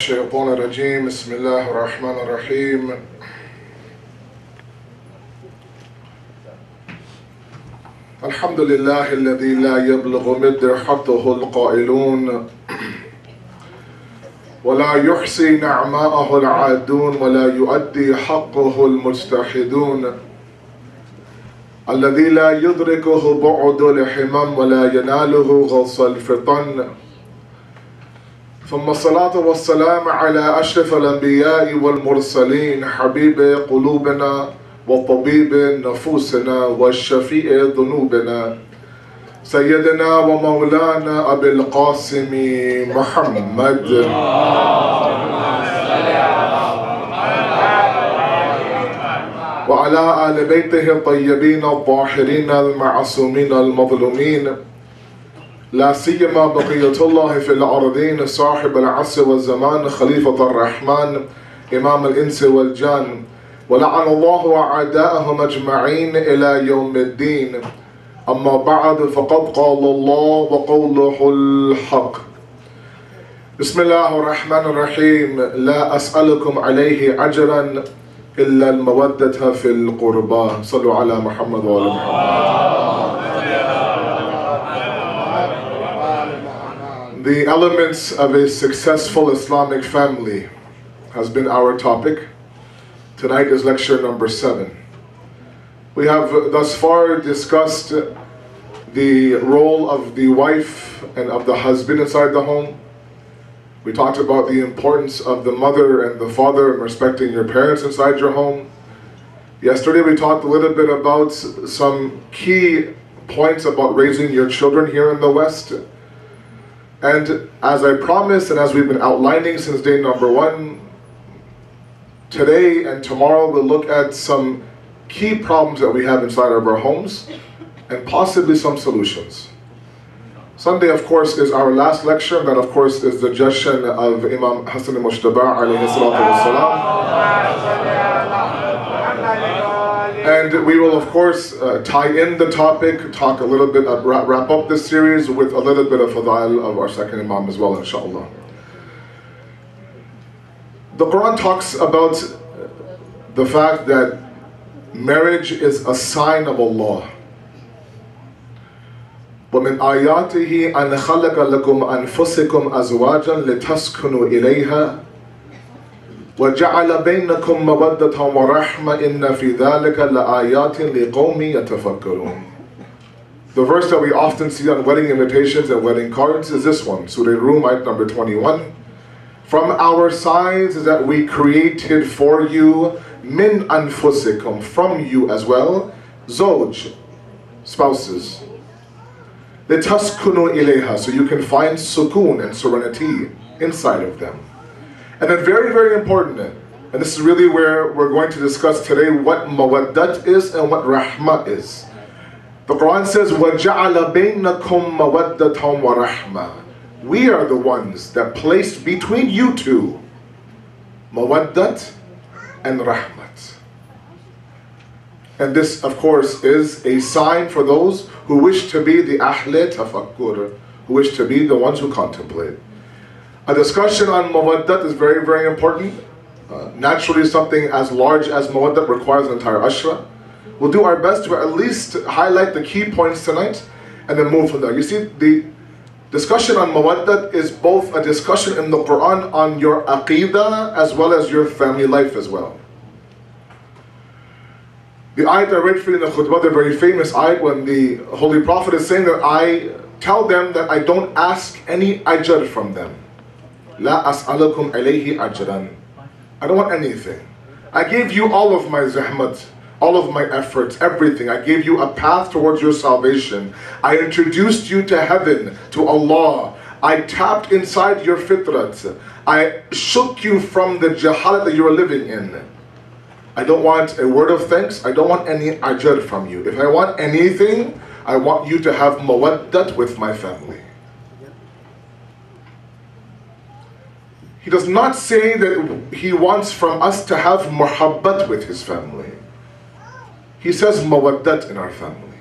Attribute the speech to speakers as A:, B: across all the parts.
A: Astaana-e-Zehra. بسم الله الرحمن الرحيم. الحمد لله الذي لا يبلغ مدحته القائلون ولا يحصي نعماءه العادون ولا يؤدي حقه المجتحدون الذي لا يدركه بعد الحمم ولا يناله غص الفطن ثم الصلاة والسلام على أشرف الأنبياء والمرسلين حبيب قلوبنا وطبيب نفوسنا والشفيع ذنوبنا سيدنا ومولانا أبي القاسم محمد وعلى آل بيته الطيبين الطاهرين المعصومين المظلومين لا سيما بقية الله في الأرضين صاحب العصر والزمان خليفة الرحمن إمام الإنس والجان ولعن الله أعداءهم أجمعين إلى يوم الدين. أما بعد فقد قال الله وقوله الحق. بسم الله الرحمن الرحيم. لا أسألكم عليه أجرا إلا المودة في القربى. صلوا على محمد وعلى محمد. The elements of a successful Islamic family has been our topic. Tonight is lecture number 7. We have thus far discussed the role of the wife and of the husband inside the home. We talked about the importance of the mother and the father in respecting your parents inside your home. Yesterday we talked a little bit about some key points about raising your children here in the West. And as I promised and as we've been outlining since day number 1, today and tomorrow we'll look at some key problems that we have inside of our homes and possibly some solutions. Sunday, of course, is our last lecture, and that, of course, is the gestion of Imam Hassan al-Mushtaba alayhi salatu wassalam. And we will, of course, tie in the topic, talk a little bit, wrap up this series with a little bit of fadail of our second Imam as well, inshallah. The Quran talks about the fact that marriage is a sign of Allah. وَمِنْ آيَاتِهِ أَنْ خَلَقَ لَكُمْ أَنفُسِكُمْ أَزْوَاجًا لِتَسْكُنُوا إِلَيْهَا وَجَعَلَ بَيْنَكُمْ مَوَدَّةً وَرَحْمَةً إِنَّ فِي ذَلِكَ لَآيَاتٍ لِقَوْمٍ يَتَفَكَّرُونَ. The verse that we often see on wedding invitations and wedding cards is this one, Surah Rum, ayat number 21. From our sides is that we created for you min anfusikum, from you as well, zawj, spouses. Litaskunu ilayha, so you can find sukoon and serenity inside of them. And then very, very important, and this is really where we're going to discuss today what mawaddat is and what rahmah is. The Quran says, وَجَعَلَ بَيْنَكُمْ مَوَدَّةً وَرَحْمَةً. We are the ones that placed between you two mawaddat and rahmat. And this, of course, is a sign for those who wish to be the ahle tafakkur, who wish to be the ones who contemplate. A discussion on mawaddat is very, very important. Naturally, something as large as mawaddat requires an entire ashra. We'll do our best to at least highlight the key points tonight and then move from there. You see, the discussion on mawaddat is both a discussion in the Quran on your aqidah as well as your family life as well. The ayat I read for you in the khutbah, the very famous ayat when the Holy Prophet is saying that I tell them that I don't ask any ajr from them. La as'alakum alayhi ajran. I don't want anything. I gave you all of my zahmat, all of my efforts, everything. I gave you a path towards your salvation. I introduced you to heaven, to Allah. I tapped inside your fitrat. I shook you from the jahalat that you were living in. I don't want a word of thanks. I don't want any ajr from you. If I want anything, I want you to have mawaddat with my family. He does not say that he wants from us to have muhabbat with his family. He says mawaddat in our family.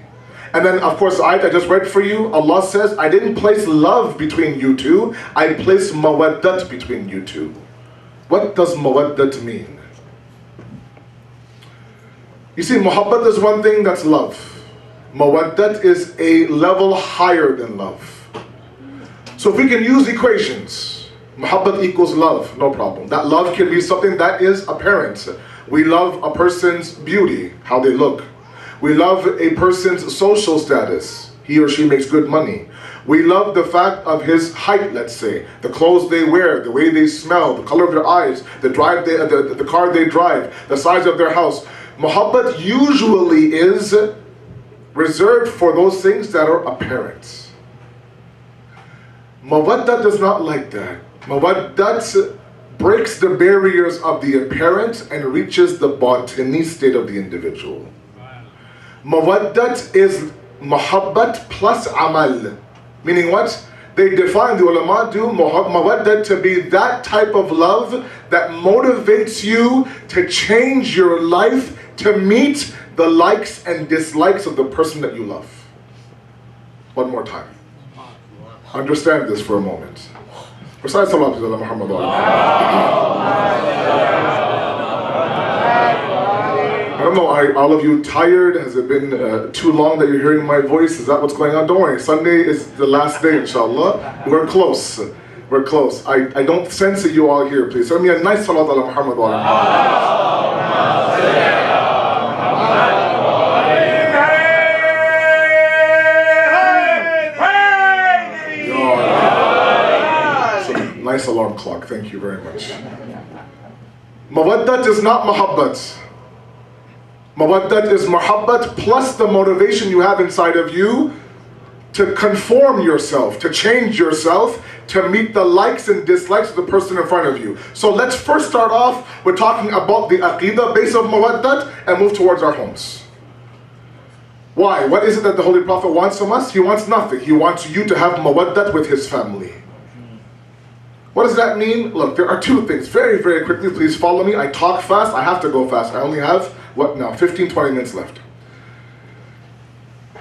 A: And then, of course, the ayat I just read for you, Allah says, I didn't place love between you two, I placed mawaddat between you two. What does mawaddat mean? You see, muhabbat is one thing, that's love. Mawaddat is a level higher than love. So if we can use equations, muhabbat equals love, no problem. That love can be something that is apparent. We love a person's beauty, how they look. We love a person's social status. He or she makes good money. We love the fact of his height, let's say, the clothes they wear, the way they smell, the color of their eyes, the car they drive, the size of their house. Muhabbat usually is reserved for those things that are apparent. Mawaddat is not like that. Mawaddat breaks the barriers of the apparent and reaches the batini state of the individual. Mawaddat is muhabbat plus amal. Meaning what? They define, the ulama do, mawaddat to be that type of love that motivates you to change your life to meet the likes and dislikes of the person that you love. One more time. Understand this for a moment. Recite Salawat ala Muhammad. I don't know, are all of you tired? Has it been too long that you're hearing my voice? Is that what's going on? Don't worry, Sunday is the last day, inshallah. We're close. We're close. I don't sense that you all here. Please send me a nice Salawat ala Muhammad. Nice alarm clock, thank you very much. Mawaddat is not muhabbat. Mawaddat is muhabbat plus the motivation you have inside of you to conform yourself, to change yourself, to meet the likes and dislikes of the person in front of you. So let's first start off with talking about the aqidah base of mawaddat and move towards our homes. Why? What is it that the Holy Prophet wants from us? He wants nothing. He wants you to have mawaddat with his family. What does that mean? Look, there are two things. Very, very quickly, please follow me. I talk fast. I have to go fast. I only have, what now, 15, 20 minutes left.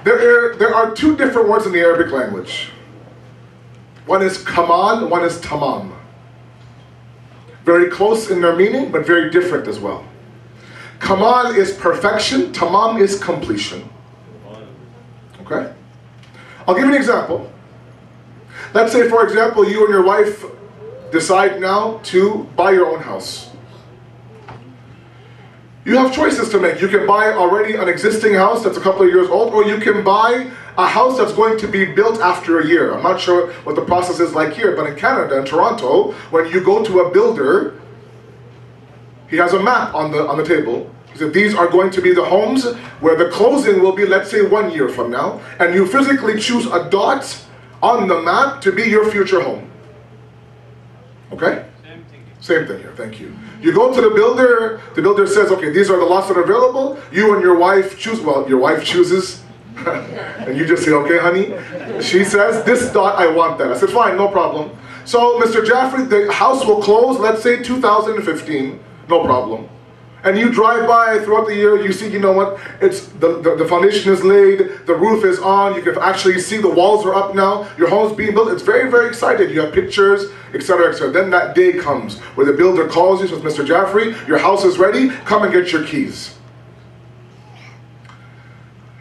A: There are two different words in the Arabic language. One is kamal, one is tamam. Very close in their meaning, but very different as well. Kamal is perfection, tamam is completion. Okay? I'll give you an example. Let's say, for example, you and your wife decide now to buy your own house. You have choices to make. You can buy already an existing house that's a couple of years old, or you can buy a house that's going to be built after a year. I'm not sure what the process is like here, but in Canada, in Toronto, when you go to a builder, he has a map on the table. He said, these are going to be the homes where the closing will be, let's say, 1 year from now, and you physically choose a dot on the map to be your future home. Okay? Same thing here, thank you. You go to the builder says, okay, these are the lots that are available. You and your wife choose, well, your wife chooses, and you just say, okay, honey. She says, this dot, I want that. I said, fine, no problem. So, Mr. Jafri, the house will close, let's say 2015, no problem. And you drive by throughout the year, you see, you know what, it's the foundation is laid, the roof is on, you can actually see the walls are up now, your home's being built, it's very, very excited, you have pictures, etc., etc. Then that day comes where the builder calls you, says, Mr. Jafri, your house is ready, come and get your keys.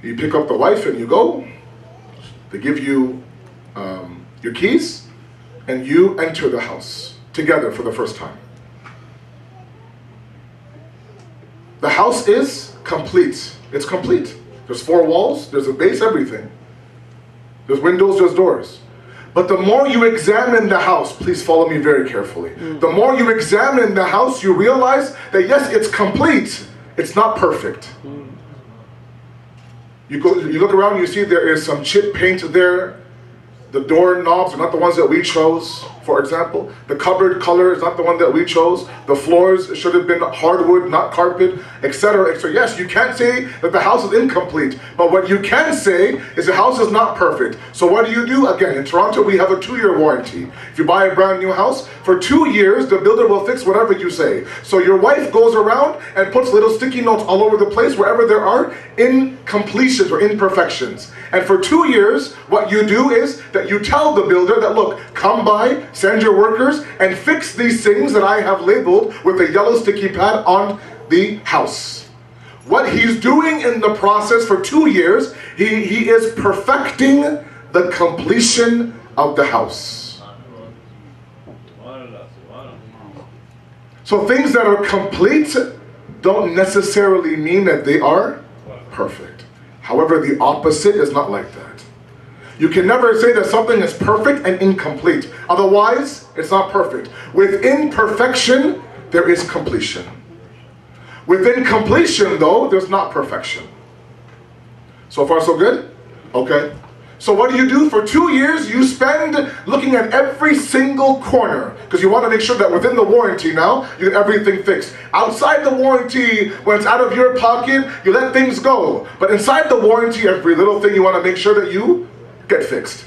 A: You pick up the wife and you go, they give you your keys, and you enter the house together for the first time. The house is complete. It's complete. There's 4 walls, there's a base, everything. There's windows, there's doors. But the more you examine the house, please follow me very carefully. The more you examine the house, you realize that yes, it's complete. It's not perfect. You look around, you see there is some chip paint there. The door knobs are not the ones that we chose, for example. The cupboard color is not the one that we chose. The floors should have been hardwood, not carpet, etc. So yes, you can't say that the house is incomplete, but what you can say is the house is not perfect. So what do? Again, in Toronto, we have a 2-year warranty. If you buy a brand new house, for 2 years, the builder will fix whatever you say. So your wife goes around and puts little sticky notes all over the place wherever there are incompletions or imperfections. And for 2 years, what you do is that that you tell the builder that, look, come by, send your workers, and fix these things that I have labeled with a yellow sticky pad on the house. What he's doing in the process for 2 years, he is perfecting the completion of the house. So things that are complete don't necessarily mean that they are perfect. However, the opposite is not like that. You can never say that something is perfect and incomplete. Otherwise, it's not perfect. Within perfection, there is completion. Within completion, though, there's not perfection. So far, so good? Okay. So what do? For 2 years, you spend looking at every single corner, because you want to make sure that within the warranty now, you get everything fixed. Outside the warranty, when it's out of your pocket, you let things go. But inside the warranty, every little thing you want to make sure that you get fixed.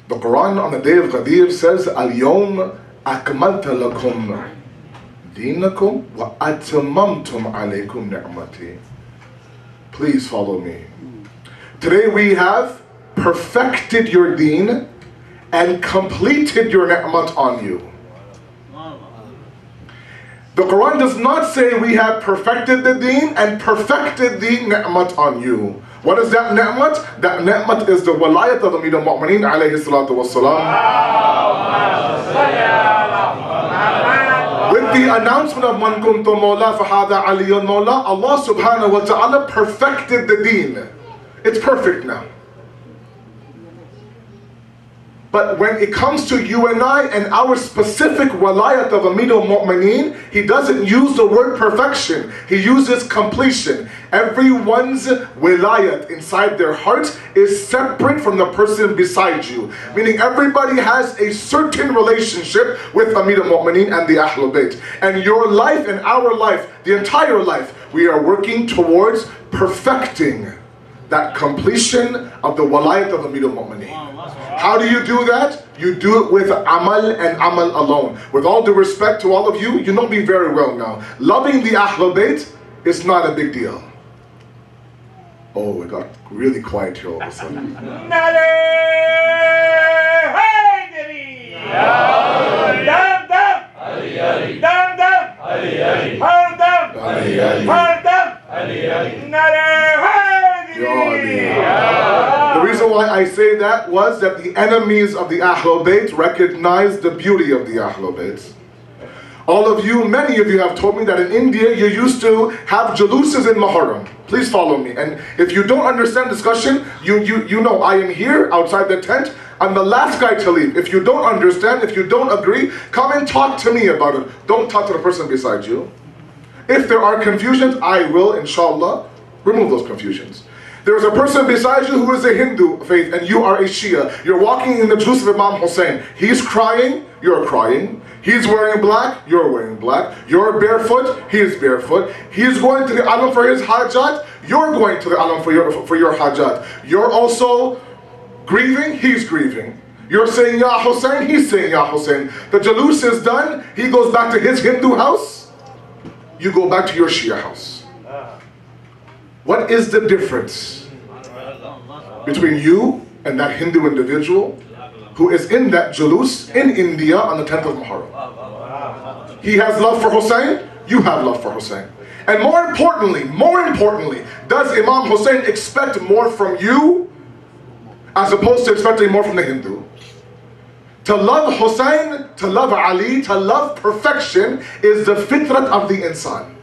A: The Quran on the day of Ghadir says, Al-Yawm akmalta lakum dinakum wa atmamtum alaykum ni'mati. Please follow me. Today we have perfected your deen and completed your ni'mat on you. The Quran does not say we have perfected the deen and perfected the ni'mat on you. What is that ni'mat? That ni'mat is the walayat of the Amir al-Mu'mineen alayhi salatu wassalam. With the announcement of Man kuntu mawla fahada aliyun mawla, Allah subhanahu wa ta'ala perfected the deen. It's perfect now. But when it comes to you and I and our specific walayat of Amir al-Mu'mineen, he doesn't use the word perfection. He uses completion. Everyone's wilayat inside their heart is separate from the person beside you. Meaning everybody has a certain relationship with Amir al-Mu'mineen and the Ahlul Bayt. And your life and our life, the entire life, we are working towards perfecting that completion of the walayat of Amir al-Mu'mineen. How do you do that? You do it with amal and amal alone. With all due respect to all of you, you know me very well now. Loving the Ahlul Bayt is not a big deal. Oh, it got really quiet here all of a sudden. The reason why I say that was that the enemies of the Ahlul Bayt recognized the beauty of the Ahlul Bayt. All of you, many of you have told me that in India you used to have jaluses in Muharram. Please follow me. And if you don't understand discussion, you know I am here outside the tent. I'm the last guy to leave. If you don't understand, if you don't agree, come and talk to me about it. Don't talk to the person beside you. If there are confusions, I will, inshallah, remove those confusions. There is a person beside you who is a Hindu faith and you are a Shia. You're walking in the juice of Imam Hussein. He's crying, you're crying. He's wearing black, you're wearing black. You're barefoot, he is barefoot. He's going to the alam for his hajat, you're going to the alam for your hajat. You're also grieving, he's grieving. You're saying Ya Hussein, he's saying Ya Hussein. The jalus is done, he goes back to his Hindu house, you go back to your Shia house. What is the difference between you and that Hindu individual who is in that jalus in India on the 10th of Muharram? He has love for Hussein, you have love for Hussein. And more importantly, does Imam Hussein expect more from you as opposed to expecting more from the Hindu? To love Hussein, to love Ali, to love perfection is the fitrat of the insan.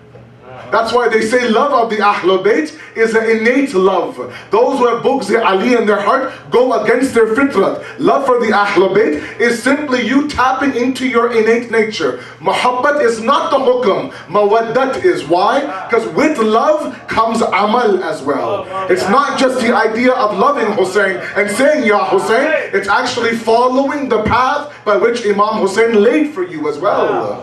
A: That's why they say love of the Ahlul Bayt is an innate love. Those who have Bughz Ali in their heart go against their fitrat. Love for the Ahlul Bayt is simply you tapping into your innate nature. Muhabbat is not the hukam, mawaddat is. Why? Because with love comes amal as well. It's not just the idea of loving Hussein and saying Ya Hussein, it's actually following the path by which Imam Hussein laid for you as well.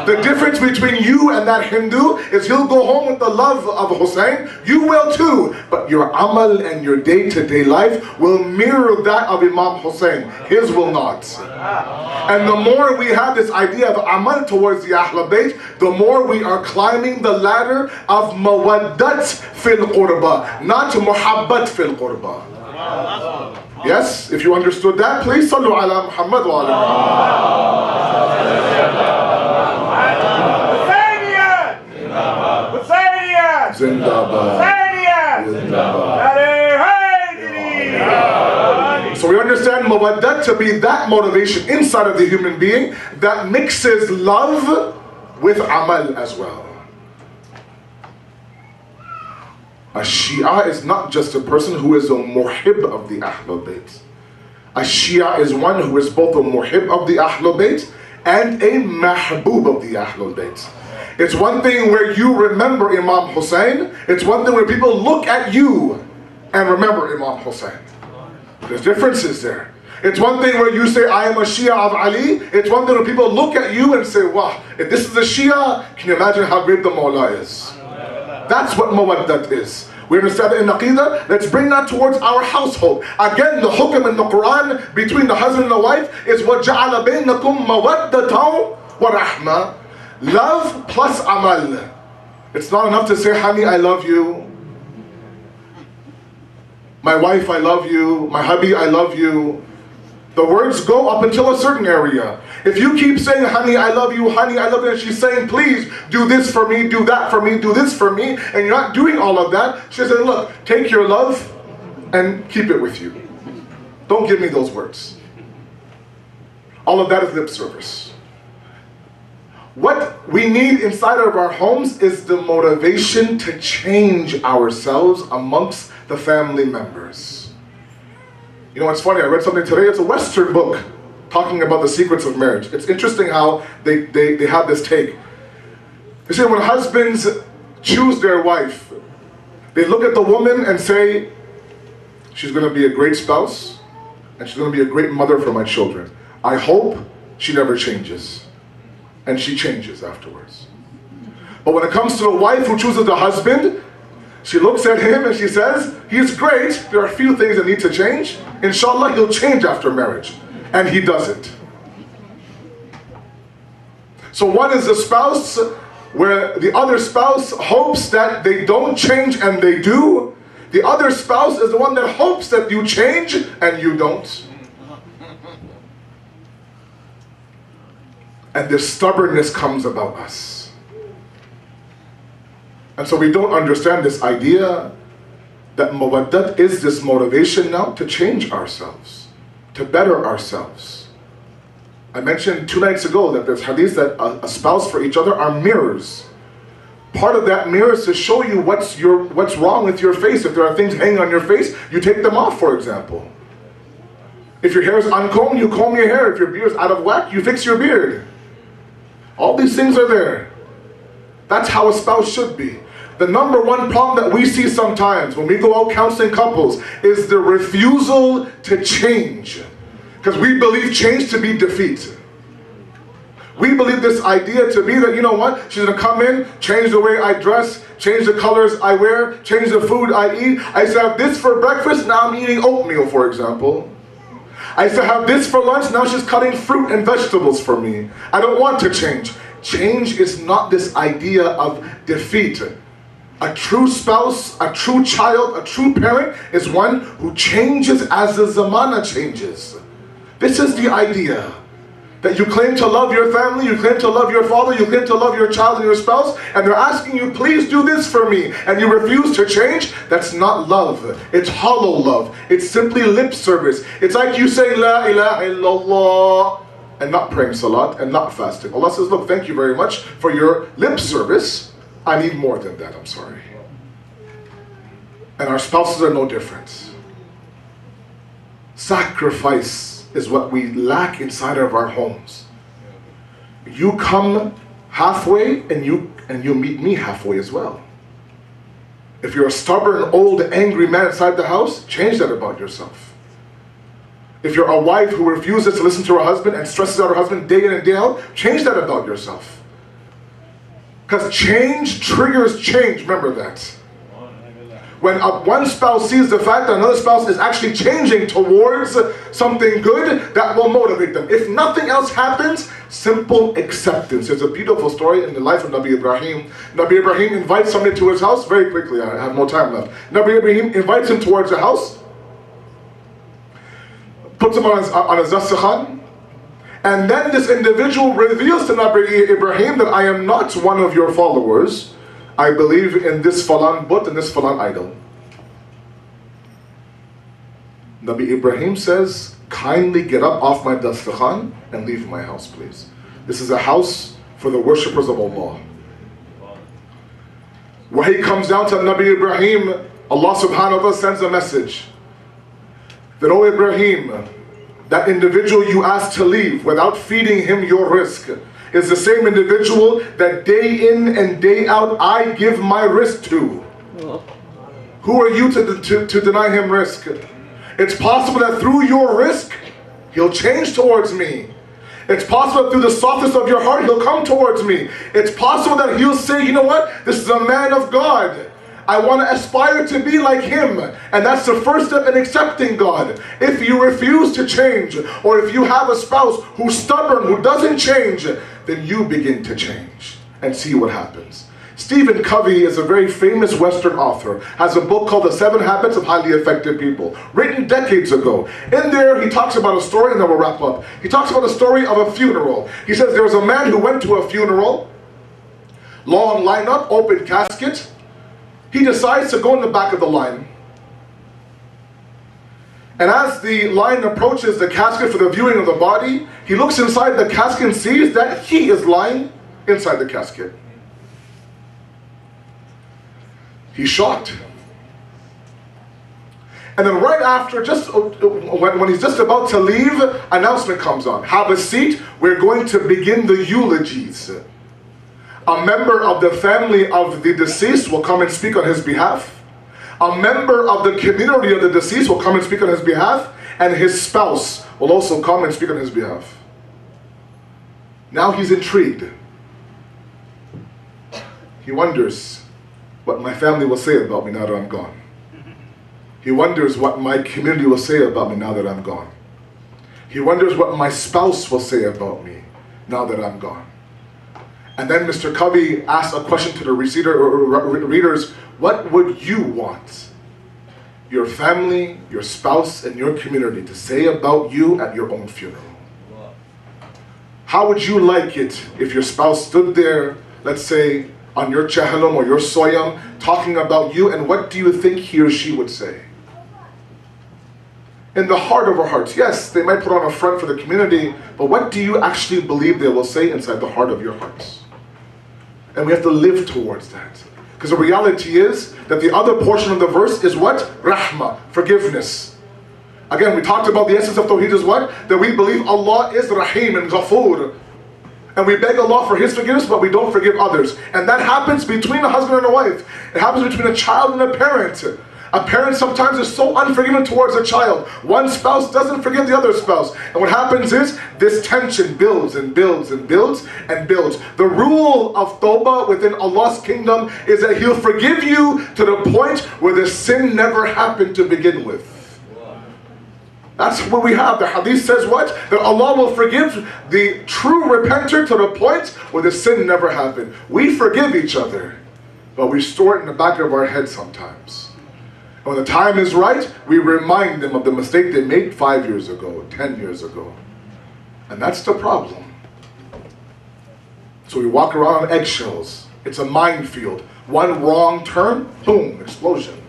A: The difference between you and that Hindu is he'll go home with the love of Hussein, you will too, but your amal and your day-to-day life will mirror that of Imam Hussein, his will not. And the more we have this idea of amal towards the Ahlul Bayt, the more we are climbing the ladder of mawaddat fil qurba, not muhabbat fil qurba. Yes, if you understood that, please sallu ala Muhammad wa ala Muhammad. Zindabad. So we understand mawaddat to be that motivation inside of the human being that mixes love with amal as well. A Shia is not just a person who is a muhib of the Ahlul Bayt. A Shia is one who is both a muhib of the Ahlul Bayt and a mahbub of the Ahlul Bayt. It's one thing where you remember Imam Hussein. It's one thing where people look at you and remember Imam Hussein. There's differences there. It's one thing where you say, I am a Shia of Ali. It's one thing when people look at you and say, wow, if this is a Shia, can you imagine how great the Mawla is? That's what mawaddat is. We understand that in Aqidah. Let's bring that towards our household. Again, the hukm in the Quran between the husband and the wife is وَجَعَلَ بَيْنَكُمْ مَوَدَّةً وَرَحْمَةً. Love plus amal. It's not enough to say, honey, I love you. My wife, I love you. My hubby, I love you. The words go up until a certain area. If you keep saying, honey, I love you, honey, I love you, and she's saying, please do this for me, do that for me, do this for me, and you're not doing all of that, she's saying, look, take your love and keep it with you. Don't give me those words. All of that is lip service. What we need inside of our homes is the motivation to change ourselves amongst the family members. You know, it's funny, I read something today, it's a Western book talking about the secrets of marriage. It's interesting how they have this take. They say when husbands choose their wife, they look at the woman and say, she's going to be a great spouse, and she's going to be a great mother for my children. I hope she never changes. And she changes afterwards. But when it comes to the wife who chooses the husband, she looks at him and she says, he's great, there are a few things that need to change. Inshallah, he'll change after marriage. And he doesn't. So one is a spouse where the other spouse hopes that they don't change and they do. The other spouse is the one that hopes that you change and you don't. And this stubbornness comes about us. And so we don't understand this idea that mawaddat is this motivation now to change ourselves, to better ourselves. I mentioned 2 nights ago that there's hadith that a spouse for each other are mirrors. Part of that mirror is to show you what's wrong with your face. If there are things hanging on your face, you take them off, for example. If your hair is uncombed, you comb your hair. If your beard is out of whack, you fix your beard. All these things are there. That's how a spouse should be. The number one problem that we see sometimes when we go out counseling couples is the refusal to change. Because we believe change to be defeat. We believe this idea to be that, you know what, she's going to come in, change the way I dress, change the colors I wear, change the food I eat. I used to have this for breakfast, now I'm eating oatmeal, for example. I used to have this for lunch, now she's cutting fruit and vegetables for me. I don't want to change. Change is not this idea of defeat. A true spouse, a true child, a true parent is one who changes as the zamana changes. This is the idea. That you claim to love your family, you claim to love your father, you claim to love your child and your spouse, and they're asking you, please do this for me, and you refuse to change. That's not love. It's hollow love. It's simply lip service. It's like you say, La ilaha illallah, and not praying salat, and not fasting. Allah says, look, thank you very much for your lip service. I need more than that, I'm sorry. And our spouses are no different. Sacrifice is what we lack inside of our homes. You come halfway and you meet me halfway as well. If you're a stubborn, old, angry man inside the house, change that about yourself. If you're a wife who refuses to listen to her husband and stresses out her husband day in and day out, change that about yourself. Because change triggers change, remember that. When one spouse sees the fact that another spouse is actually changing towards something good, that will motivate them. If nothing else happens, simple acceptance. There's a beautiful story in the life of Nabi Ibrahim. Nabi Ibrahim invites somebody to his house very quickly. I have no time left. Nabi Ibrahim invites him towards the house. puts him on his dastakhan, and then this individual reveals to Nabi Ibrahim that I am not one of your followers. I believe in this falan but and this falan idol. Nabi Ibrahim says, kindly get up off my dastakhan and leave my house, please. This is a house for the worshippers of Allah. Wahi comes down to Nabi Ibrahim. Allah subhanahu wa ta'ala sends a message that, O Ibrahim, that individual you asked to leave without feeding him your risk is the same individual that day in and day out I give my risk to. Who are you to deny him risk? It's possible that through your risk, he'll change towards me. It's possible that through the softness of your heart, he'll come towards me. It's possible that he'll say, you know what? This is a man of God. I want to aspire to be like him. And that's the first step in accepting God. If you refuse to change, or if you have a spouse who's stubborn, who doesn't change, then you begin to change and see what happens. Stephen Covey is a very famous Western author, has a book called The 7 Habits of Highly Effective People, written decades ago. In there, he talks about a story, and then we'll wrap up. He talks about a story of a funeral. He says there was a man who went to a funeral, long lineup, open casket. He decides to go in the back of the line. And as the line approaches the casket for the viewing of the body, he looks inside the casket and sees that he is lying inside the casket. He's shocked. And then right after, just when he's just about to leave, announcement comes on. Have a seat, we're going to begin the eulogies. A member of the family of the deceased will come and speak on his behalf. A member of the community of the deceased will come and speak on his behalf. And his spouse will also come and speak on his behalf. Now he's intrigued. He wonders what my family will say about me now that I'm gone. He wonders what my community will say about me now that I'm gone. He wonders what my spouse will say about me now that I'm gone. And then Mr. Covey asks a question to the readers, what would you want your family, your spouse, and your community to say about you at your own funeral? How would you like it if your spouse stood there, let's say, on your chahalum or your soyam, talking about you, and what do you think he or she would say? In the heart of our hearts, yes, they might put on a front for the community, but what do you actually believe they will say inside the heart of your hearts? And we have to live towards that. Because the reality is that the other portion of the verse is what? Rahmah, forgiveness. Again, we talked about the essence of Tawheed is what? That we believe Allah is Rahim and Ghafoor. And we beg Allah for His forgiveness, but we don't forgive others. And that happens between a husband and a wife. It happens between a child and a parent. A parent sometimes is so unforgiving towards a child. One spouse doesn't forgive the other spouse. And what happens is, this tension builds and builds and builds and builds. The rule of Tawbah within Allah's kingdom is that He'll forgive you to the point where the sin never happened to begin with. That's what we have. The hadith says what? That Allah will forgive the true repenter to the point where the sin never happened. We forgive each other, but we store it in the back of our head sometimes. And when the time is right, we remind them of the mistake they made 5 years ago, 10 years ago. And that's the problem. So we walk around on eggshells. It's a minefield. One wrong turn, boom, explosion.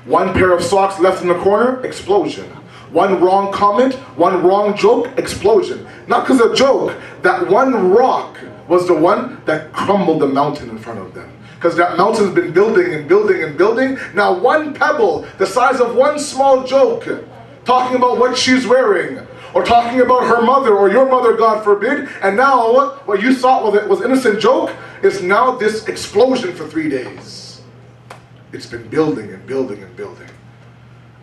A: One pair of socks left in the corner, explosion. One wrong comment, one wrong joke, explosion. Not because of a joke, that one rock was the one that crumbled the mountain in front of them. Because that mountain's been building and building and building. Now one pebble, the size of one small joke, talking about what she's wearing, or talking about her mother or your mother, God forbid, and now what you thought was innocent joke is now this explosion for 3 days. It's been building and building and building.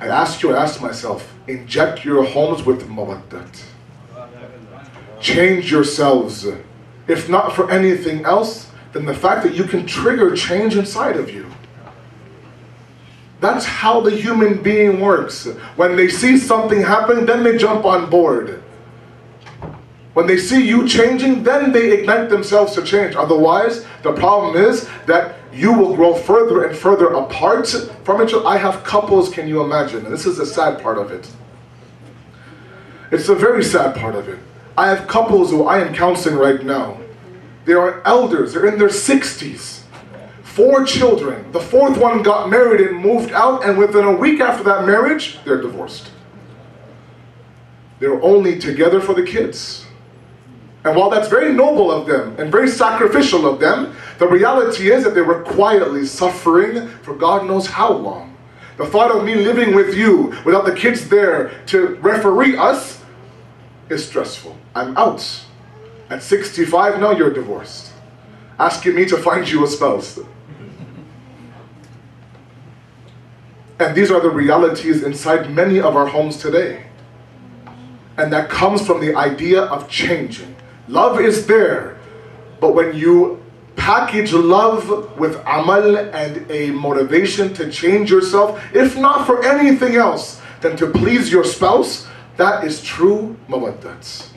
A: I asked myself, inject your homes with mawaddat. Change yourselves. If not for anything else, then the fact that you can trigger change inside of you. That's how the human being works. When they see something happen, then they jump on board. When they see you changing, then they ignite themselves to change. Otherwise, the problem is that you will grow further and further apart from each other. I have couples, can you imagine? And this is the sad part of it. It's a very sad part of it. I have couples who I am counseling right now. They are elders, they're in their 60s. 4 children. The 4th one got married and moved out, and within a week after that marriage, they're divorced. They were only together for the kids. And while that's very noble of them and very sacrificial of them, the reality is that they were quietly suffering for God knows how long. The thought of me living with you without the kids there to referee us is stressful. I'm out. At 65 now, you're divorced. Asking me to find you a spouse. And these are the realities inside many of our homes today. And that comes from the idea of changing. Love is there, but when you package love with amal and a motivation to change yourself, if not for anything else than to please your spouse, that is true mawaddat.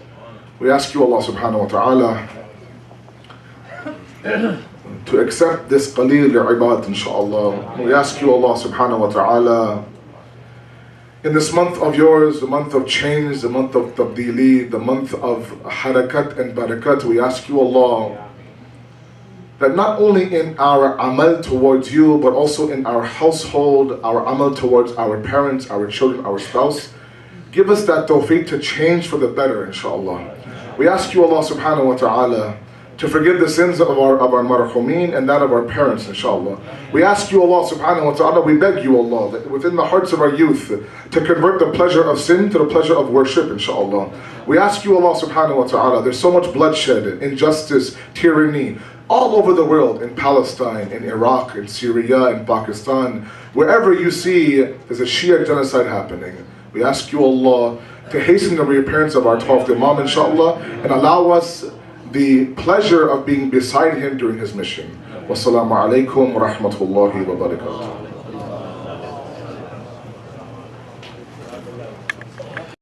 A: We ask you, Allah subhanahu wa ta'ala, to accept this qaleel ibad, inshaAllah. We ask you, Allah subhanahu wa ta'ala, in this month of yours, the month of change, the month of tabdeeli, the month of harakat and barakat, we ask you, Allah, that not only in our amal towards you, but also in our household, our amal towards our parents, our children, our spouse, give us that tawfiq to change for the better, inshaAllah. We ask you, Allah subhanahu wa ta'ala, to forgive the sins of our marhumeen and that of our parents, inshallah. We ask you, Allah subhanahu wa ta'ala, we beg you, Allah, that within the hearts of our youth, to convert the pleasure of sin to the pleasure of worship, inshallah. We ask you, Allah subhanahu wa ta'ala, there's so much bloodshed, injustice, tyranny, all over the world, in Palestine, in Iraq, in Syria, in Pakistan. Wherever you see there's a Shia genocide happening, we ask you, Allah, to hasten the reappearance of our 12th Imam, inshallah, and allow us the pleasure of being beside him during his mission. Wassalamu alaikum wa rahmatullahi wa barakatuh.